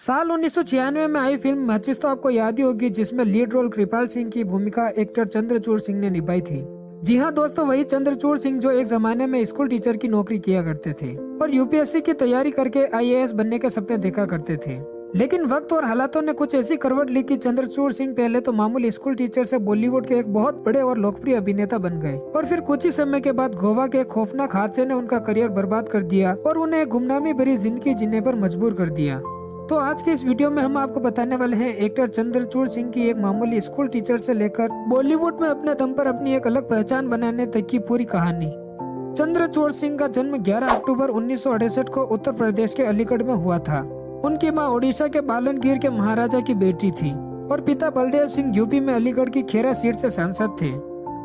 साल 1996 में आई फिल्म माचिस तो आपको याद ही होगी, जिसमें लीड रोल कृपाल सिंह की भूमिका एक्टर चंद्रचूड़ सिंह ने निभाई थी। जी हाँ दोस्तों, वही चंद्रचूड़ सिंह जो एक जमाने में स्कूल टीचर की नौकरी किया करते थे और यूपीएससी की तैयारी करके आईएएस बनने के सपने देखा करते थे। लेकिन वक्त और हालातों ने कुछ ऐसी करवट ली कि चंद्रचूड़ सिंह पहले तो मामूली स्कूल टीचर से बॉलीवुड के एक बहुत बड़े और लोकप्रिय अभिनेता बन गए और फिर कुछ ही समय के बाद गोवा के एक खौफनाक हादसे ने उनका करियर बर्बाद कर दिया और उन्हें एक गुमनामी भरी जिंदगी जीने पर मजबूर कर दिया। तो आज के इस वीडियो में हम आपको बताने वाले हैं एक्टर चंद्रचूड़ सिंह की एक मामूली स्कूल टीचर से लेकर बॉलीवुड में अपने दम पर अपनी एक अलग पहचान बनाने तक की पूरी कहानी। चंद्रचूड़ सिंह का जन्म 11 अक्टूबर 1968 को उत्तर प्रदेश के अलीगढ़ में हुआ था। उनकी मां ओडिशा के बालनगीर के महाराजा की बेटी थी और पिता बलदेव सिंह यूपी में अलीगढ़ की खेरा सीट से सांसद थे।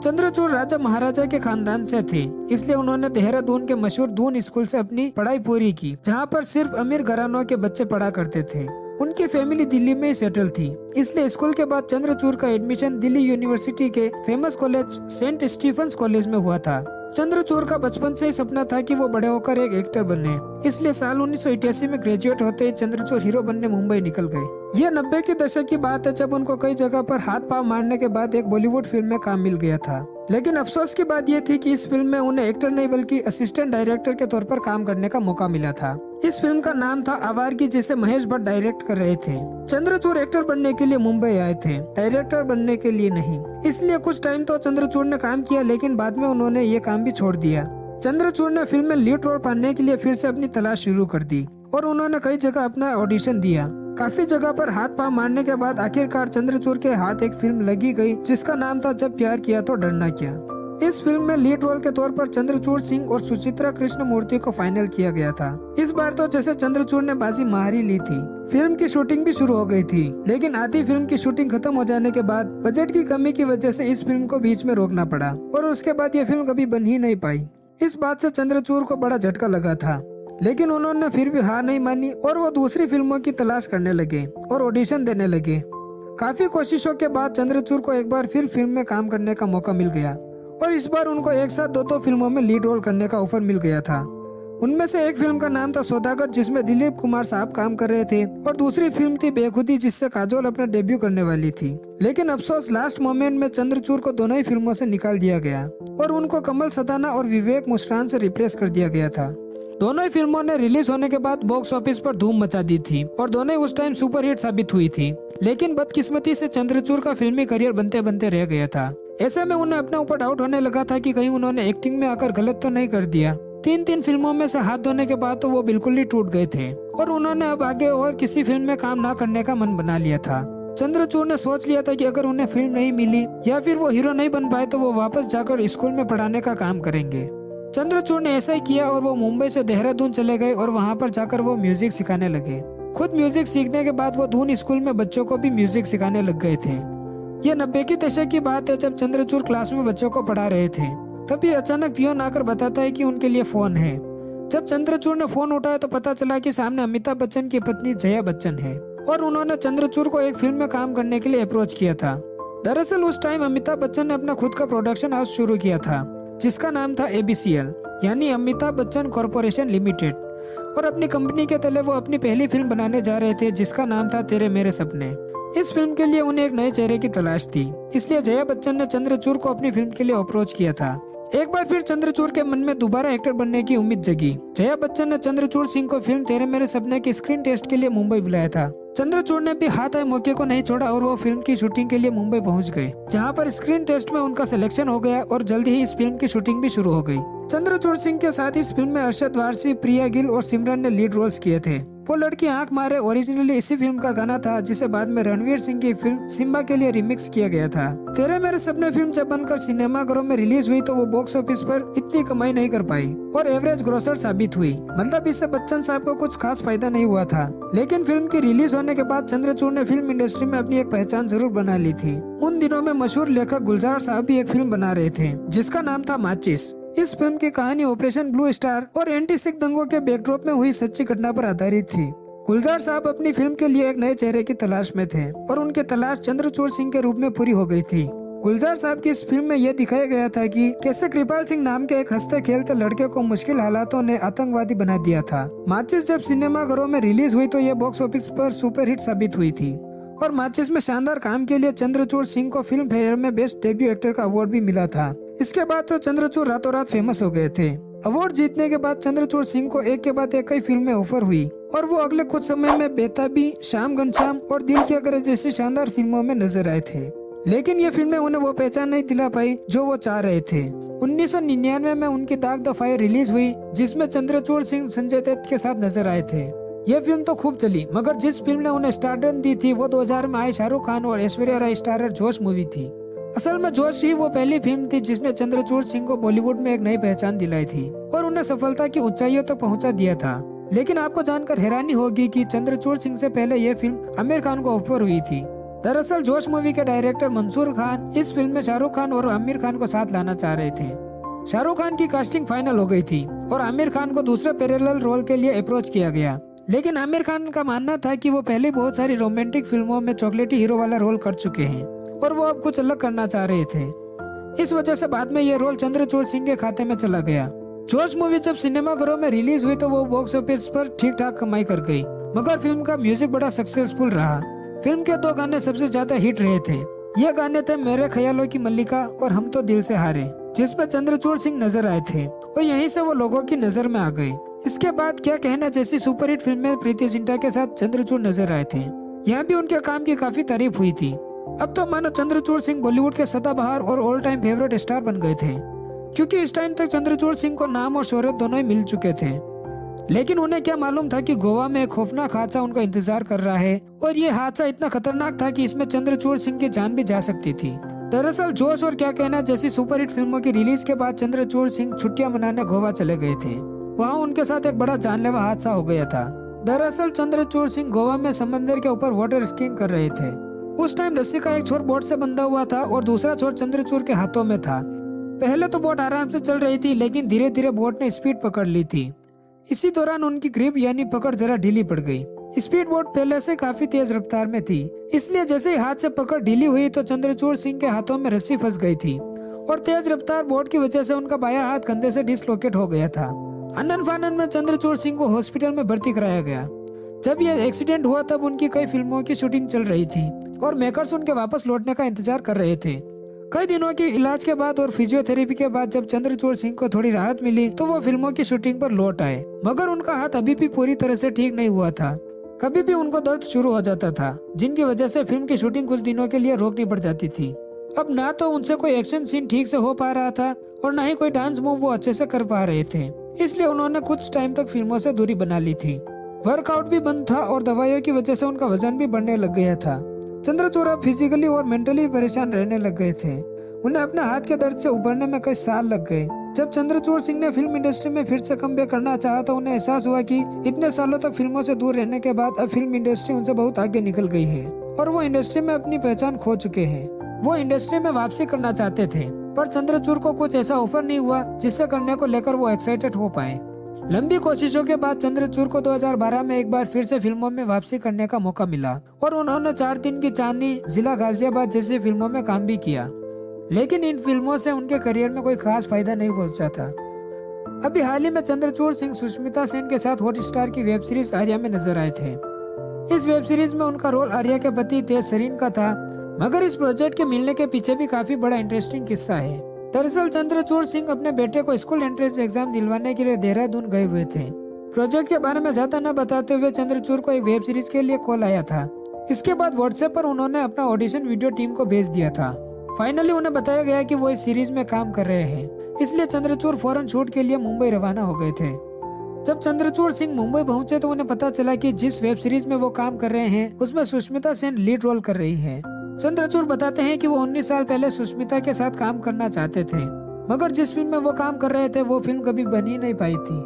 चंद्रचूड़ राजा महाराजा के खानदान से थे, इसलिए उन्होंने देहरादून के मशहूर दून स्कूल से अपनी पढ़ाई पूरी की, जहां पर सिर्फ अमीर घरानों के बच्चे पढ़ा करते थे। उनकी फैमिली दिल्ली में सेटल थी, इसलिए स्कूल के बाद चंद्रचूड़ का एडमिशन दिल्ली यूनिवर्सिटी के famous college saint Stephen's college में हुआ था। चंद्रचूड़ का बचपन से ही सपना था कि वो बड़े होकर एक एक्टर बने, इसलिए साल 1988 में ग्रेजुएट होते ही चंद्रचूड़ हीरो बनने मुंबई निकल गए। यह 90 के दशक की बात है, जब उनको कई जगह पर हाथ पांव मारने के बाद एक बॉलीवुड फिल्म में काम मिल गया था। लेकिन अफसोस की बात यह थी कि इस फिल्म में उन्हें एक्टर नहीं बल्कि असिस्टेंट डायरेक्टर के तौर पर काम करने का मौका मिला था। इस फिल्म का नाम था आवारगी, जिसे महेश भट्ट डायरेक्ट कर रहे थे। चंद्रचूड़ एक्टर बनने के लिए मुंबई आए थे, डायरेक्टर बनने के लिए नहीं। इसलिए कुछ टाइम तो चंद्रचूड़ ने काम किया, लेकिन बाद में उन्होंने ये काम भी छोड़ दिया। चंद्रचूड़ ने फिल्म में लीड रोल पाने के लिए फिर से अपनी तलाश शुरू कर दी और उन्होंने कई जगह अपना ऑडिशन दिया। काफी जगह पर हाथ पांव मारने के बाद आखिरकार चंद्रचूड़ के हाथ एक फिल्म लगी गई, जिसका नाम था जब प्यार किया तो डरना क्या। इस फिल्म में लीड रोल के तौर पर चंद्रचूड़ सिंह और सुचित्रा कृष्णमूर्ति को फाइनल किया गया था। इस बार तो जैसे चंद्रचूड़ ने बाजी मार ही ली थी। फिल्म की शूटिंग भी शुरू हो गई थी, लेकिन आधी फिल्म की शूटिंग खत्म हो जाने के बाद बजट की कमी की वजह से इस फिल्म को बीच में रोकना पड़ा और उसके बाद ये फिल्म कभी बन ही नहीं पाई। इस बात से चंद्रचूड़ को बड़ा झटका लगा था, लेकिन उन्होंने फिर भी हार नहीं मानी और वो दूसरी फिल्मों की तलाश करने लगे और ऑडिशन देने लगे। काफी कोशिशों के बाद चंद्रचूड़ को एक बार फिर फिल्म में काम करने का मौका मिल गया और इस बार उनको एक साथ दो फिल्मों में लीड रोल करने का ऑफर मिल गया था। उनमें से एक फिल्म का नाम था सौदागर, जिसमें दिलीप कुमार साहब काम कर रहे थे, और दूसरी फिल्म थी बेखुदी, जिससे काजोल अपना डेब्यू करने वाली थी। लेकिन अफसोस लास्ट मोमेंट में चंद्रचूड़ को दोनों ही फिल्मों से निकाल दिया गया और उनको कमल सदाना और विवेक मुस्कान से रिप्लेस कर दिया गया था। दोनों ही फिल्मों ने रिलीज होने के बाद बॉक्स ऑफिस पर धूम मचा दी थी और दोनों ही उस टाइम सुपरहिट साबित हुई थी। लेकिन बदकिस्मती से चंद्रचूड़ का फिल्मी करियर बनते बनते रह गया था। ऐसे में उन्हें अपने ऊपर डाउट होने लगा था कि कहीं उन्होंने एक्टिंग में आकर गलत तो नहीं कर दिया। तीन फिल्मों में से हाथ धोने के बाद तो वो बिल्कुल ही टूट गए थे और उन्होंने अब आगे और किसी फिल्म में काम ना करने का मन बना लिया था। चंद्रचूड़ ने सोच लिया था कि अगर उन्हें फिल्म नहीं मिली या फिर वो हीरो नहीं बन पाए तो वो वापस जाकर स्कूल में पढ़ाने का काम करेंगे। चंद्रचूड़ ने ऐसा ही किया और वो मुंबई से देहरादून चले गए और वहाँ पर जाकर वो म्यूजिक सिखाने लगे। खुद म्यूजिक सीखने के बाद वो दून स्कूल में बच्चों को भी म्यूजिक सिखाने लग गए थे। ये 90 के दशक की बात है, जब चंद्रचूड़ क्लास में बच्चों को पढ़ा रहे थे। तभी अचानक पियोन आकर बताता है कि उनके लिए फोन है। जब चंद्रचूड़ ने फोन उठाया तो पता चला कि सामने अमिताभ बच्चन की पत्नी जया बच्चन है और उन्होंने चंद्रचूड़ को एक फिल्म में काम करने के लिए अप्रोच किया था। दरअसल उस टाइम अमिताभ बच्चन ने अपना खुद का प्रोडक्शन हाउस शुरू किया था, जिसका नाम था ABCL यानी अमिताभ बच्चन कॉरपोरेशन लिमिटेड, और अपनी कंपनी के तले वो अपनी पहली फिल्म बनाने जा रहे थे, जिसका नाम था तेरे मेरे सपने। इस फिल्म के लिए उन्हें एक नए चेहरे की तलाश थी, इसलिए जया बच्चन ने चंद्रचूड़ को अपनी फिल्म के लिए अप्रोच किया था। एक बार फिर चंद्रचूड़ के मन में दोबारा एक्टर बनने की उम्मीद जगी। जया बच्चन ने चंद्रचूड़ सिंह को फिल्म तेरे मेरे सपने के स्क्रीन टेस्ट के लिए मुंबई बुलाया था। चंद्रचूड़ ने भी हाथ आए मौके को नहीं छोड़ा और वो फिल्म की शूटिंग के लिए मुंबई पहुंच गए, जहां पर स्क्रीन टेस्ट में उनका सिलेक्शन हो गया और जल्दी ही इस फिल्म की शूटिंग भी शुरू हो गई। चंद्रचूड़ सिंह के साथ इस फिल्म में अरशद वारसी, प्रिया गिल और सिमरन ने लीड रोल्स किए थे। वो लड़की आंख मारे ओरिजिनली इसी फिल्म का गाना था, जिसे बाद में रणवीर सिंह की फिल्म सिम्बा के लिए रिमिक्स किया गया था। तेरे मेरे सपने फिल्म जब बनकर सिनेमाघरों में रिलीज हुई तो वो बॉक्स ऑफिस पर इतनी कमाई नहीं कर पाई और एवरेज ग्रोसर साबित हुई। मतलब इससे बच्चन साहब को कुछ खास फायदा नहीं हुआ था। लेकिन फिल्म की रिलीज होने के बाद चंद्रचूड़ ने फिल्म इंडस्ट्री में अपनी एक पहचान जरूर बना ली थी। उन दिनों में मशहूर लेखक गुलजार साहब भी एक फिल्म बना रहे थे, जिसका नाम था माचिस। इस फिल्म की कहानी ऑपरेशन ब्लू स्टार और एंटी सिख दंगों के बैकड्रॉप में हुई सच्ची घटना पर आधारित थी। गुलजार साहब अपनी फिल्म के लिए एक नए चेहरे की तलाश में थे और उनकी तलाश चंद्रचूड़ सिंह के रूप में पूरी हो गई थी। गुलजार साहब की इस फिल्म में यह दिखाया गया था कि कैसे कृपाल सिंह नाम के एक हंसते खेलते लड़के को मुश्किल हालातों ने आतंकवादी बना दिया था। माचिस जब सिनेमाघरों में रिलीज हुई तो ये बॉक्स ऑफिस पर सुपरहिट साबित हुई थी और माचिस में शानदार काम के लिए चंद्रचूड़ सिंह को फिल्म फेयर में बेस्ट डेब्यू एक्टर का अवार्ड भी मिला था। इसके बाद तो चंद्रचूड़ रातों रात फेमस हो गए थे। अवार्ड जीतने के बाद चंद्रचूड़ सिंह को एक के बाद एक कई फिल्में ऑफर हुई और वो अगले कुछ समय में बेताबी, शाम घनश्याम और दिल की अगर जैसी शानदार फिल्मों में नजर आए थे। लेकिन ये फिल्में उन्हें वो पहचान नहीं दिला पाई जो वो चाह रहे थे। 1999 में उनकी दाग द फायर रिलीज हुई जिसमें चंद्रचूड़ सिंह संजय दत्त के साथ नजर आए थे। ये फिल्म तो खूब चली, मगर जिस फिल्म ने उन्हें स्टारडम दी थी वो 2000 में आई शाहरुख खान और ऐश्वर्या राय स्टारर जोश मूवी थी। असल में जोश ही वो पहली फिल्म थी जिसने चंद्रचूड़ सिंह को बॉलीवुड में एक नई पहचान दिलाई थी और उन्हें सफलता की ऊंचाइयों तक पहुंचा दिया था। लेकिन आपको जानकर हैरानी होगी कि चंद्रचूड़ सिंह से पहले यह फिल्म आमिर खान को ऑफर हुई थी। दरअसल जोश मूवी के डायरेक्टर मंसूर खान इस फिल्म में शाहरुख खान और आमिर खान को साथ लाना चाह रहे थे। शाहरुख खान की कास्टिंग फाइनल हो गई थी और आमिर खान को दूसरे पैरेलल रोल के लिए अप्रोच किया गया। लेकिन आमिर खान का मानना था कि वो पहले बहुत सारी रोमांटिक फिल्मों में चॉकलेटी हीरो वाला रोल कर चुके हैं और वो अब कुछ अलग करना चाह रहे थे। इस वजह से बाद में ये रोल चंद्रचूड़ सिंह के खाते में चला गया। जोश मूवी जब सिनेमाघरों में रिलीज हुई तो वो बॉक्स ऑफिस पर ठीक ठाक कमाई कर गई, मगर फिल्म का म्यूजिक बड़ा सक्सेसफुल रहा। फिल्म के 2 गाने सबसे ज्यादा हिट रहे थे। ये गाने थे मेरे ख्यालों की मल्लिका और हम तो दिल से हारे, जिसमें चंद्रचूड़ सिंह नजर आए थे और यहीं से वो लोगों की नजर में आ गए। इसके बाद क्या कहना जैसी सुपरहिट फिल्म में प्रीति जिंटा के साथ चंद्रचूड़ नजर आए थे। यहाँ भी उनके काम की काफी तारीफ हुई थी। अब तो मानो चंद्रचूड़ सिंह बॉलीवुड के सदाबहार और ऑल टाइम फेवरेट स्टार बन गए थे, क्योंकि इस टाइम तक चंद्रचूड़ सिंह को नाम और शोहरत दोनों ही मिल चुके थे। लेकिन उन्हें क्या मालूम था कि गोवा में एक खौफनाक हादसा उनका इंतजार कर रहा है और ये हादसा इतना खतरनाक था कि इसमें चंद्रचूड़ सिंह की जान भी जा सकती थी। दरअसल जोश और क्या कहना जैसी सुपरहिट फिल्मों की रिलीज के बाद चंद्रचूड़ सिंह छुट्टियां मनाने गोवा चले गए थे। वहाँ उनके साथ एक बड़ा जानलेवा हादसा हो गया था। दरअसल चंद्रचूड़ सिंह गोवा में समंदर के ऊपर वाटर स्कीइंग कर रहे थे। उस टाइम रस्सी का एक छोर बोट से बंधा हुआ था और दूसरा छोर चंद्रचूड़ के हाथों में था। पहले तो बोट आराम से चल रही थी, लेकिन धीरे धीरे बोट ने स्पीड पकड़ ली थी। इसी दौरान उनकी ग्रिप यानी पकड़ जरा ढीली पड़ गई। स्पीड बोट पहले से काफी तेज रफ्तार में थी, इसलिए जैसे ही हाथ से पकड़ ढीली हुई तो चंद्रचूड़ सिंह के हाथों में रस्सी फंस गई थी और तेज रफ्तार बोट की वजह से उनका बायां हाथ कंधे से डिसलोकेट हो गया था। आनन फानन में चंद्रचूड़ सिंह को हॉस्पिटल में भर्ती कराया गया। जब यह एक्सीडेंट हुआ तब उनकी कई फिल्मों की शूटिंग चल रही थी और मेकर्स उनके वापस लौटने का इंतजार कर रहे थे। कई दिनों के इलाज के बाद और फिजियोथेरेपी के बाद जब चंद्रचूड़ सिंह को थोड़ी राहत मिली तो वो फिल्मों की शूटिंग पर लौट आए, मगर उनका हाथ अभी भी पूरी तरह से ठीक नहीं हुआ था। कभी भी उनको दर्द शुरू हो जाता था, जिनकी वजह से फिल्म की शूटिंग कुछ दिनों के लिए रोकनी पड़ जाती थी। अब ना तो उनसे कोई एक्शन सीन ठीक से हो पा रहा था और न ही कोई डांस मूव वो अच्छे से कर पा रहे थे, इसलिए उन्होंने कुछ टाइम तक फिल्मों से दूरी बना ली थी। वर्कआउट भी बंद था और दवाइयों की वजह से उनका वजन भी बढ़ने लग गया था। चंद्रचूड़ अब फिजिकली और मेंटली परेशान रहने लग गए थे। उन्हें अपने हाथ के दर्द से उबरने में कई साल लग गए। जब चंद्रचूड़ सिंह ने फिल्म इंडस्ट्री में फिर से कमबैक करना चाहा तो उन्हें एहसास हुआ कि इतने सालों तक फिल्मों से दूर रहने के बाद अब फिल्म इंडस्ट्री उनसे बहुत आगे निकल गई है और वो इंडस्ट्री में अपनी पहचान खो चुके हैं। वो इंडस्ट्री में वापसी करना चाहते थे, पर चंद्रचूड़ को कुछ ऐसा ऑफर नहीं हुआ जिससे करने को लेकर वो एक्साइटेड हो पाए। लंबी कोशिशों के बाद चंद्रचूड़ को 2012 में एक बार फिर से फिल्मों में वापसी करने का मौका मिला और उन्होंने 4 दिन की चांदनी, जिला गाजियाबाद जैसी फिल्मों में काम भी किया। लेकिन इन फिल्मों से उनके करियर में कोई खास फायदा नहीं पहुंचा था। अभी हाल ही में चंद्रचूड़ सिंह सुष्मिता सेन के साथ हॉटस्टार की वेब सीरीज आर्या में नजर आए थे। इस वेब सीरीज में उनका रोल आर्या के पति तेज सरीन का था, मगर इस प्रोजेक्ट के मिलने के पीछे भी काफी बड़ा इंटरेस्टिंग किस्सा है। दरअसल चंद्रचूड़ सिंह अपने बेटे को स्कूल एंट्रेंस एग्जाम दिलवाने के लिए देहरादून गए हुए थे। प्रोजेक्ट के बारे में ज्यादा न बताते हुए चंद्रचूड़ को एक वेब सीरीज के लिए कॉल आया था। इसके बाद व्हाट्सएप पर उन्होंने अपना ऑडिशन वीडियो टीम को भेज दिया था। फाइनली उन्हें बताया गया कि वो इस सीरीज में काम कर रहे हैं, इसलिए चंद्रचूड़ फौरन शूट के लिए मुंबई रवाना हो गए थे। जब चंद्रचूड़ सिंह मुंबई पहुंचे तो उन्हें पता चला कि जिस वेब सीरीज में वो काम कर रहे हैं उसमें सुष्मिता सेन लीड रोल कर रही है। चंद्रचूड़ बताते हैं कि वो 19 साल पहले सुष्मिता के साथ काम करना चाहते थे, मगर जिस फिल्म में वो काम कर रहे थे वो फिल्म कभी बन ही नहीं पाई थी।